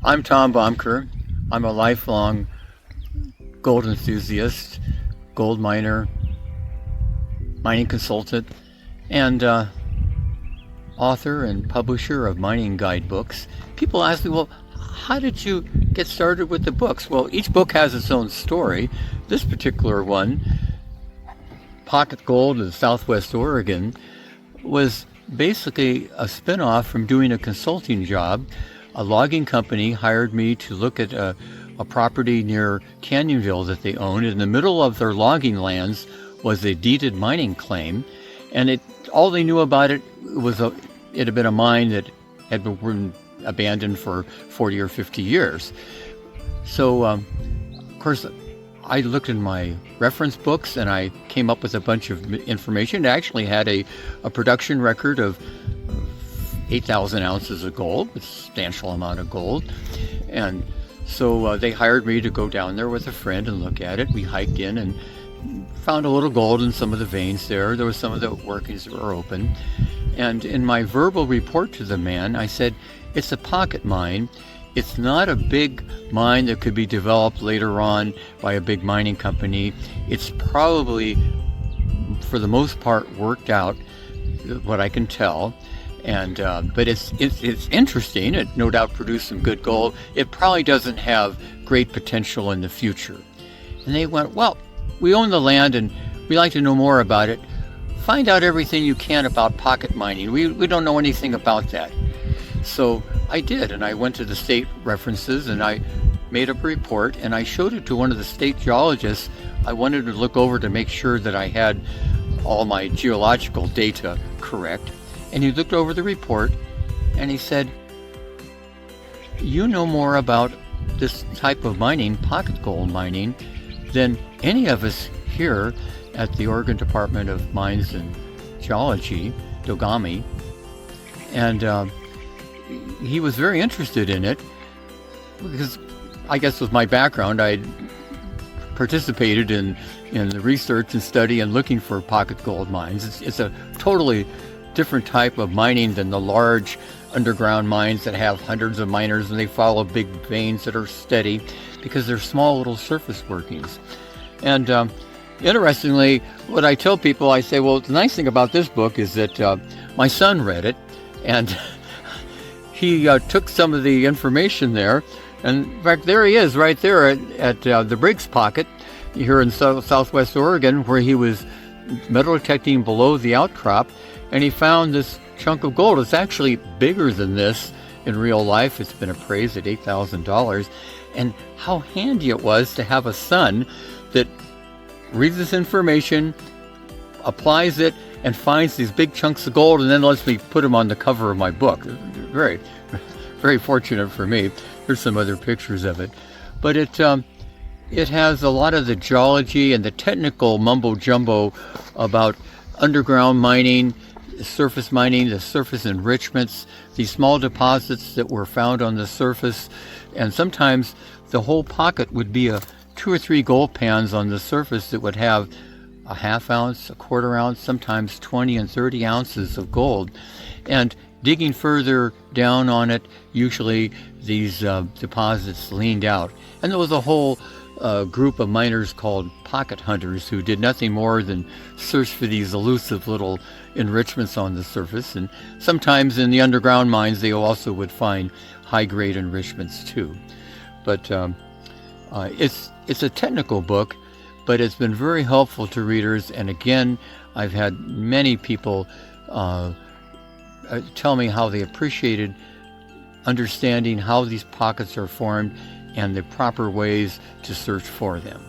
I'm Tom Bohmker. I'm a lifelong gold enthusiast, gold miner, mining consultant, and author and publisher of mining guidebooks. People ask me, well, how did you get started with the books? Well, each book has its own story. This particular one, Pocket Gold in Southwest Oregon, was basically a spinoff from doing a consulting job. A logging company hired me to look at a property near Canyonville that they owned. In the middle of their logging lands was a deeded mining claim, and all they knew about it was it had been a mine that had been abandoned for 40 or 50 years. So, of course, I looked in my reference books and I came up with a bunch of information. It actually had a production record of 8,000 ounces of gold, a substantial amount of gold. And so they hired me to go down there with a friend and look at it. We hiked in and found a little gold in some of the veins there. There was some of the workings that were open. And in my verbal report to the man, I said, it's a pocket mine. It's not a big mine that could be developed later on by a big mining company. It's probably, for the most part, worked out, what I can tell. And but it's interesting. It no doubt produced some good gold. It probably doesn't have great potential in the future. And they went, well, we own the land and we'd like to know more about it. Find out everything you can about pocket mining. We don't know anything about that. So I did, and I went to the state references and I made up a report and I showed it to one of the state geologists. I wanted to look over to make sure that I had all my geological data correct. And he looked over the report and he said, you know more about this type of mining, pocket gold mining, than any of us here at the Oregon Department of Mines and Geology, DOGAMI. And he was very interested in it because I guess with my background, I participated in the research and study and looking for pocket gold mines. It's a totally different type of mining than the large underground mines that have hundreds of miners and they follow big veins that are steady because they're small little surface workings. And interestingly, what I tell people, I say, well, the nice thing about this book is that my son read it and he took some of the information there. And in fact, there he is right there at the Briggs Pocket here in southwest Oregon, where he was metal detecting below the outcrop. And he found this chunk of gold. It's actually bigger than this in real life. It's been appraised at $8,000. And how handy it was to have a son that reads this information, applies it, and finds these big chunks of gold, and then lets me put them on the cover of my book. Very, very fortunate for me. Here's some other pictures of it. But it has a lot of the geology and the technical mumbo-jumbo about underground mining, surface mining, the surface enrichments, these small deposits that were found on the surface. And sometimes the whole pocket would be 2 or 3 gold pans on the surface that would have a half ounce, a quarter ounce, sometimes 20 and 30 ounces of gold. And digging further down on it, usually these deposits leaned out. And there was a whole group of miners called pocket hunters who did nothing more than search for these elusive little enrichments on the surface. And sometimes in the underground mines, they also would find high-grade enrichments too. But it's a technical book, but it's been very helpful to readers. And again, I've had many people tell me how they appreciated understanding how these pockets are formed and the proper ways to search for them.